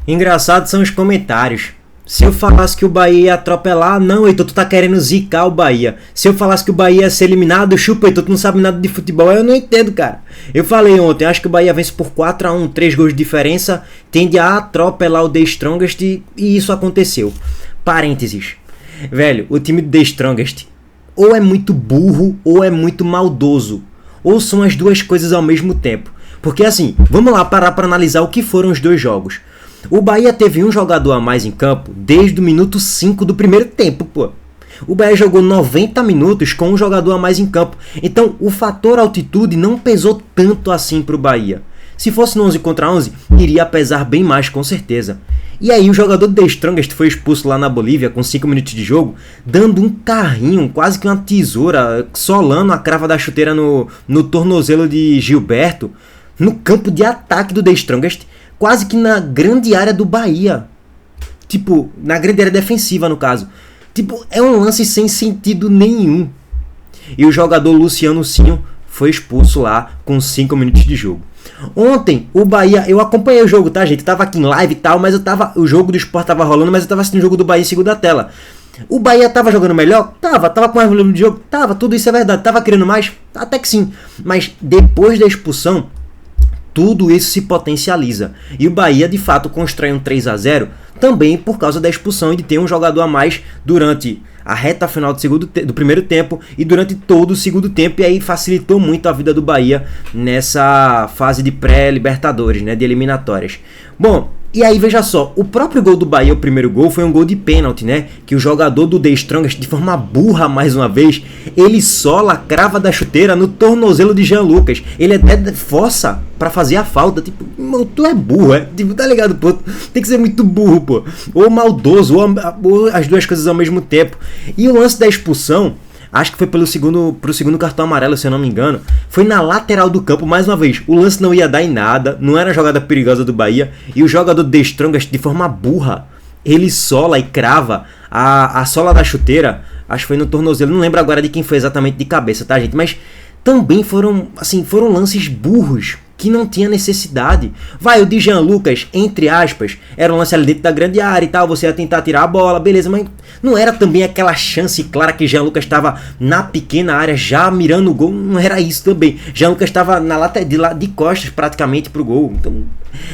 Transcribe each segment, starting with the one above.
Engraçado são os comentários. Se eu falasse que o Bahia ia atropelar, não, Heitor, tu tá querendo zicar o Bahia. Se eu falasse que o Bahia ia ser eliminado, chupa, Heitor, tu não sabe nada de futebol. Eu não entendo, cara. Eu falei ontem, acho que o Bahia vence por 4-1, 3 gols de diferença, tende a atropelar o The Strongest e isso aconteceu. Parênteses. Velho, o time do The Strongest ou é muito burro ou é muito maldoso. Ou são as duas coisas ao mesmo tempo. Porque assim, vamos lá parar para analisar o que foram os dois jogos. O Bahia teve um jogador a mais em campo desde o minuto 5 do primeiro tempo, pô. O Bahia jogou 90 minutos com um jogador a mais em campo. Então, o fator altitude não pesou tanto assim pro Bahia. Se fosse no 11 contra 11, iria pesar bem mais, com certeza. E aí, o jogador do The Strongest foi expulso lá na Bolívia com 5 minutos de jogo, dando um carrinho, quase que uma tesoura, solando a crava da chuteira no tornozelo de Gilberto, no campo de ataque do The Strongest, quase que na grande área do Bahia. Tipo, na grande área defensiva, no caso. Tipo, é um lance sem sentido nenhum. E o jogador Luciano Sinho foi expulso lá com 5 minutos de jogo. Ontem, o Bahia... Eu acompanhei o jogo, tá, gente? Eu tava aqui em live e tal, mas o jogo do Sport tava rolando, mas eu tava assistindo o jogo do Bahia em segunda tela. O Bahia tava jogando melhor? Tava com mais volume de jogo? Tava, tudo isso é verdade. Tava querendo mais? Até que sim. Mas depois da expulsão, tudo isso se potencializa. E o Bahia, de fato, constrói um 3-0 também por causa da expulsão e de ter um jogador a mais durante a reta final do primeiro tempo e durante todo o segundo tempo. E aí facilitou muito a vida do Bahia nessa fase de pré-libertadores, né, de eliminatórias. Bom, e aí veja só, o próprio gol do Bahia, o primeiro gol, foi um gol de pênalti, né? Que o jogador do The Strongest, de forma burra mais uma vez, ele sola a crava da chuteira no tornozelo de Jean Lucas. Ele até força pra fazer a falta. Tipo, irmão, tu é burro, é? Tipo, tá ligado, pô? Tem que ser muito burro, pô. Ou maldoso, ou as duas coisas ao mesmo tempo. E o lance da expulsão, acho que foi pro segundo cartão amarelo, se eu não me engano, foi na lateral do campo, mais uma vez. O lance não ia dar em nada, não era a jogada perigosa do Bahia, e o jogador do The Strongest, de forma burra, ele sola e crava a sola da chuteira, acho que foi no tornozelo, não lembro agora de quem foi exatamente de cabeça, tá, gente? Mas também foram lances burros, que não tinha necessidade. Vai, o de Jean Lucas, entre aspas, era um lance ali dentro da grande área e tal, você ia tentar tirar a bola, beleza, mas não era também aquela chance clara que Jean Lucas estava na pequena área já mirando o gol, não era isso também. Jean Lucas estava na lateral de costas praticamente pro gol. Então,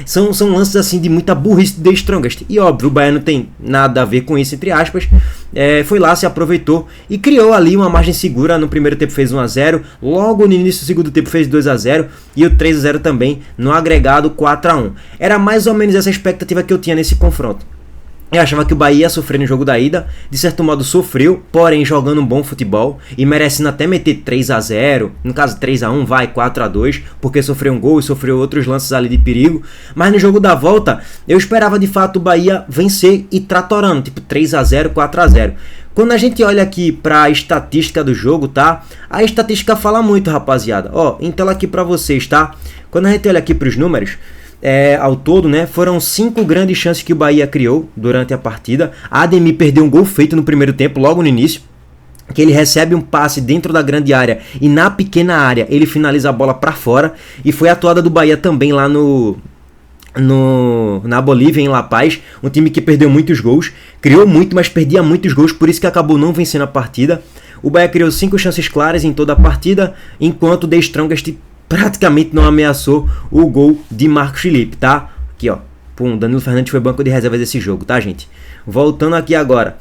são lances assim de muita burrice de The Strongest. E óbvio, o Bahia não tem nada a ver com isso, entre aspas. Foi lá, se aproveitou e criou ali uma margem segura. No primeiro tempo fez 1-0, logo no início do segundo tempo fez 2-0 e o 3-0 também no agregado 4-1. Era mais ou menos essa expectativa que eu tinha nesse confronto. Eu achava que o Bahia ia sofrer no jogo da ida, de certo modo sofreu, porém jogando um bom futebol e merecendo até meter 3-0, no caso 3-1, vai 4-2, porque sofreu um gol e sofreu outros lances ali de perigo, mas no jogo da volta eu esperava de fato o Bahia vencer e tratorando, tipo 3-0, 4-0. Quando a gente olha aqui para a estatística do jogo, tá? A estatística fala muito, rapaziada. Ó, em tela aqui para vocês, tá? Quando a gente olha aqui para os números, ao todo, né, foram 5 grandes chances que o Bahia criou durante a partida. Ademir perdeu um gol feito no primeiro tempo, logo no início, que ele recebe um passe dentro da grande área e na pequena área ele finaliza a bola para fora. E foi a atuada do Bahia também lá na Bolívia, em La Paz, um time que perdeu muitos gols, criou muito, mas perdia muitos gols, por isso que acabou não vencendo a partida. O Bahia criou 5 chances claras em toda a partida, enquanto o The Strongest praticamente não ameaçou o gol de Marcos Felipe, tá? Aqui, ó. Pum, Danilo Fernandes foi banco de reserva desse jogo, tá, gente? Voltando aqui agora.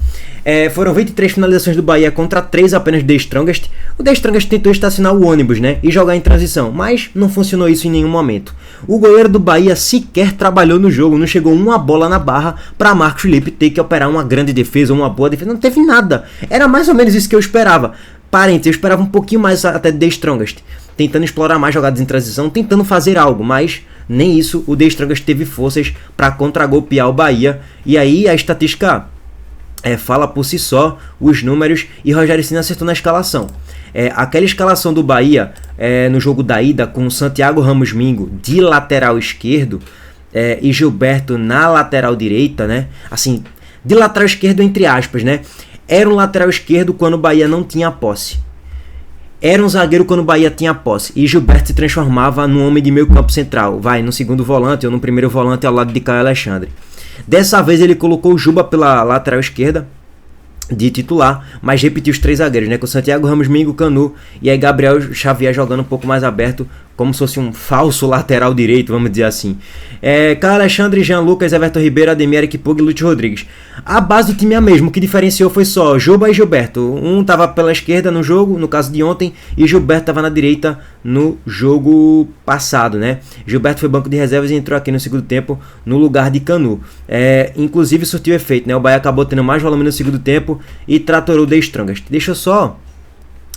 Foram 23 finalizações do Bahia contra 3 apenas do The Strongest. O The Strongest tentou estacionar o ônibus, né? E jogar em transição, mas não funcionou isso em nenhum momento. O goleiro do Bahia sequer trabalhou no jogo, não chegou uma bola na barra para Marcos Felipe ter que operar uma grande defesa ou uma boa defesa. Não teve nada. Era mais ou menos isso que eu esperava. Parênteses, eu esperava um pouquinho mais até do The Strongest, tentando explorar mais jogadas em transição, tentando fazer algo, mas nem isso o The Strongest teve forças para contragolpear o Bahia. E aí a estatística fala por si só, os números, e Rogério Ceni acertou na escalação. Aquela escalação do Bahia no jogo da ida, com Santiago Ramos Mingo de lateral esquerdo e Gilberto na lateral direita, né? Assim, de lateral esquerdo entre aspas, né? Era um lateral esquerdo quando o Bahia não tinha posse. Era um zagueiro quando o Bahia tinha posse. E Gilberto se transformava num homem de meio campo central. Vai, no segundo volante ou no primeiro volante ao lado de Caio Alexandre. Dessa vez ele colocou o Juba pela lateral esquerda de titular, mas repetiu os 3 zagueiros, né, com Santiago Ramos, Mingo, Canu e aí Gabriel Xavier jogando um pouco mais aberto, como se fosse um falso lateral direito, vamos dizer assim. Caio Alexandre, Jean Lucas, Everton Ribeiro, Ademir, Eric Pug e Lúcio Rodrigues. A base do time é a mesma, o que diferenciou foi só Juba e Gilberto. Um tava pela esquerda no jogo, no caso de ontem, e Gilberto tava na direita no jogo passado, né? Gilberto foi banco de reservas e entrou aqui no segundo tempo no lugar de Canu. Inclusive surtiu efeito, né? O Bahia acabou tendo mais volume no segundo tempo e tratorou The Strongest. Deixa eu só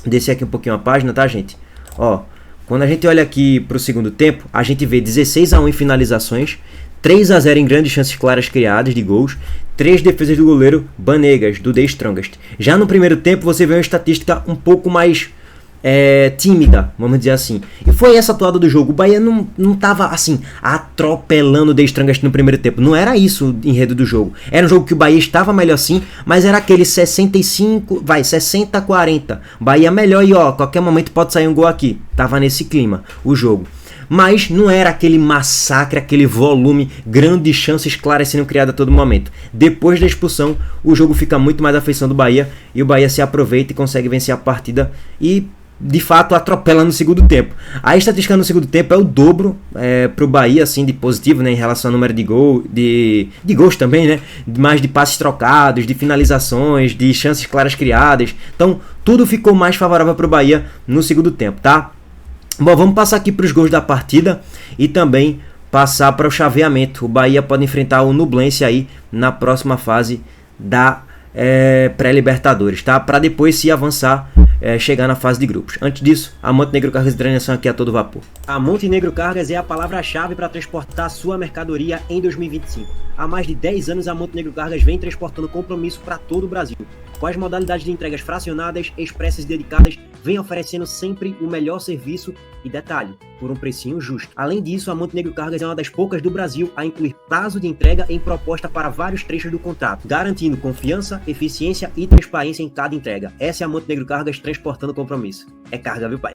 descer aqui um pouquinho a página, tá, gente? Ó, quando a gente olha aqui pro segundo tempo, a gente vê 16-1 em finalizações, 3-0 em grandes chances claras criadas de gols, 3 defesas do goleiro Banegas, do The Strongest. Já no primeiro tempo você vê uma estatística um pouco mais tímida, vamos dizer assim. E foi essa atuada do jogo. O Bahia não tava assim, atropelando o The Strongest no primeiro tempo. Não era isso o enredo do jogo. Era um jogo que o Bahia estava melhor sim, mas era aquele 60-40. Bahia melhor e ó, qualquer momento pode sair um gol aqui. Tava nesse clima o jogo. Mas não era aquele massacre, aquele volume, grandes chances claras sendo criadas a todo momento. Depois da expulsão, o jogo fica muito mais à feição do Bahia e o Bahia se aproveita e consegue vencer a partida e de fato atropela no segundo tempo. A estatística no segundo tempo é o dobro pro Bahia, assim, de positivo, né, em relação ao número de gols também, né, mais de passes trocados, de finalizações, de chances claras criadas. Então tudo ficou mais favorável pro Bahia no segundo tempo, tá? Bom, vamos passar aqui para os gols da partida e também passar para o chaveamento. O Bahia pode enfrentar o Nublense aí na próxima fase da pré-Libertadores, tá? Para depois se avançar, chegar na fase de grupos. Antes disso, a Montenegro Cargas de Transação aqui a todo vapor. A Montenegro Cargas é a palavra-chave para transportar sua mercadoria em 2025. Há mais de 10 anos a Montenegro Cargas vem transportando compromisso para todo o Brasil. Com as modalidades de entregas fracionadas, expressas e dedicadas, vem oferecendo sempre o melhor serviço e detalhe, por um precinho justo. Além disso, a Montenegro Cargas é uma das poucas do Brasil a incluir prazo de entrega em proposta para vários trechos do contrato, garantindo confiança, eficiência e transparência em cada entrega. Essa é a Montenegro Cargas transportando compromisso. É carga, viu, pai?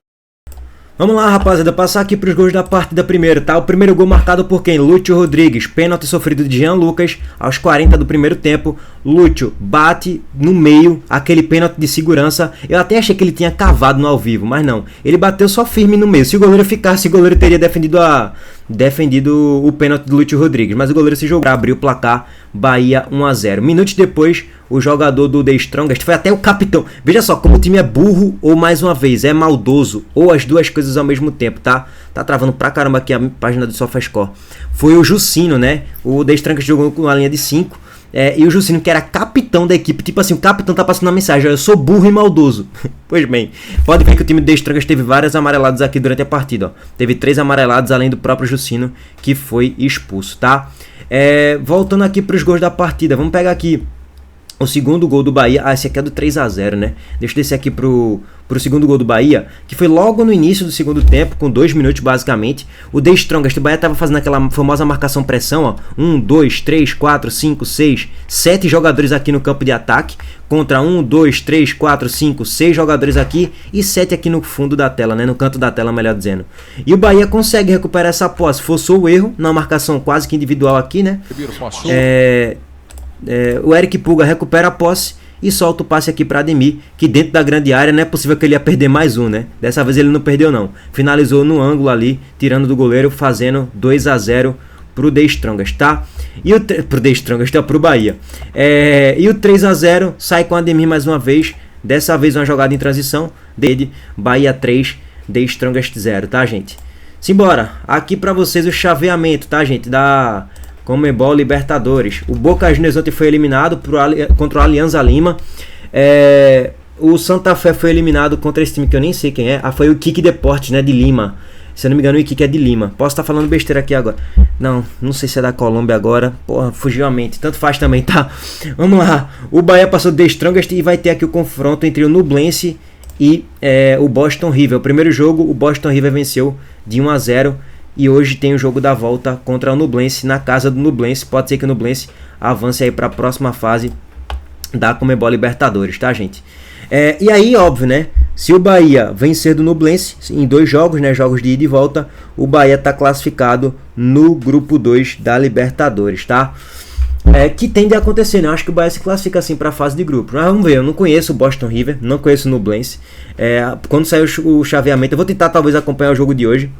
Vamos lá, rapaziada, passar aqui para os gols da partida primeiro, tá? O primeiro gol marcado por quem? Lúcio Rodrigues, pênalti sofrido de Jean Lucas aos 40 do primeiro tempo. Lúcio bate no meio, aquele pênalti de segurança. Eu até achei que ele tinha cavado no ao vivo, mas não. Ele bateu só firme no meio. Se o goleiro ficasse, o goleiro teria defendido o pênalti do Lúcio Rodrigues, mas o goleiro se jogou, abriu o placar, Bahia 1-0. Minutos depois, o jogador do The Strongest foi até o capitão. Veja só como o time é burro ou, mais uma vez, é maldoso, ou as duas coisas ao mesmo tempo, tá? Tá travando pra caramba aqui a página do SofaScore. Foi o Jucino, né? O The Strongest jogou com uma linha de 5. E o Jucino, que era capitão da equipe, tipo assim, o capitão tá passando uma mensagem: eu sou burro e maldoso. Pois bem, pode ver que o time do The Strongest teve vários amarelados aqui durante a partida, ó. Teve 3 amarelados, além do próprio Jucino, que foi expulso, tá? Voltando aqui pros gols da partida, vamos pegar aqui o segundo gol do Bahia. Esse aqui é do 3-0, né? Deixa eu descer aqui pro segundo gol do Bahia, que foi logo no início do segundo tempo, com 2 minutos basicamente. O The Strongest, o Bahia tava fazendo aquela famosa marcação pressão, ó. 1, 2, 3, 4, 5, 6, 7 jogadores aqui no campo de ataque, contra 1, 2, 3, 4, 5, 6 jogadores aqui e 7 aqui no fundo da tela, né? No canto da tela, melhor dizendo. E o Bahia consegue recuperar essa posse. Forçou o erro na marcação quase que individual aqui, né? O Eric Pulga recupera a posse e solta o passe aqui para Ademir, que dentro da grande área não é possível que ele ia perder mais um, né? Dessa vez ele não perdeu não. Finalizou no ângulo ali, tirando do goleiro, fazendo 2-0 pro The Strongest, tá? Pro The Strongest, pro Bahia. E o 3-0 sai com Ademir mais uma vez. Dessa vez uma jogada em transição. Bahia 3, The Strongest 0, tá, gente? Simbora. Aqui para vocês o chaveamento, tá, gente? Da Conmebol Libertadores. O Boca Juniors ontem foi eliminado contra o Alianza Lima. O Santa Fé foi eliminado contra esse time que eu nem sei quem é. Foi o Iquique Deportes, né, de Lima. Se eu não me engano, o Iquique é de Lima. Posso estar falando besteira aqui agora. Não sei se é da Colômbia agora. Porra, fugiu a mente. Tanto faz também, tá? Vamos lá. O Bahia passou do The Strongest e vai ter aqui o confronto entre o Nublense e o Boston River. O primeiro jogo, o Boston River venceu de 1-0. E hoje tem o jogo da volta contra o Nublense na casa do Nublense. Pode ser que o Nublense avance aí para a próxima fase da Conmebol Libertadores, tá, gente? E aí, óbvio, né? Se o Bahia vencer do Nublense em 2 jogos, né? Jogos de ida e volta, o Bahia está classificado no grupo 2 da Libertadores, tá? que tende a acontecer, né? Eu acho que o Bahia se classifica assim para a fase de grupo. Mas vamos ver, eu não conheço o Boston River, não conheço o Nublense. Quando sair o chaveamento, eu vou tentar talvez acompanhar o jogo de hoje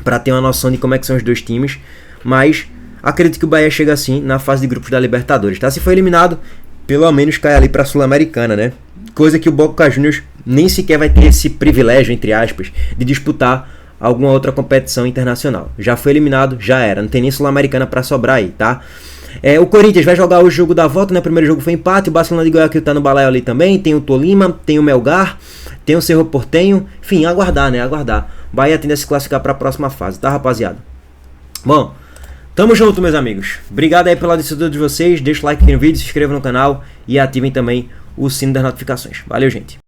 para ter uma noção de como é que são os dois times. Mas acredito que o Bahia chega assim na fase de grupos da Libertadores, tá? Se for eliminado, pelo menos cai ali para a Sul-Americana, né? Coisa que o Boca Juniors nem sequer vai ter esse privilégio, entre aspas, de disputar alguma outra competição internacional. Já foi eliminado, já era. Não tem nem Sul-Americana para sobrar aí, tá? O Corinthians vai jogar o jogo da volta, né? O primeiro jogo foi empate, o Barcelona de Guayaquil tá no balaio ali também, tem o Tolima, tem o Melgar, tem o Cerro Porteño, enfim, aguardar, né? Aguardar. Bahia tende a se classificar para a próxima fase, tá, rapaziada? Bom, tamo junto, meus amigos. Obrigado aí pela audição de vocês, deixa o like aqui no vídeo, se inscreva no canal e ativem também o sino das notificações. Valeu, gente.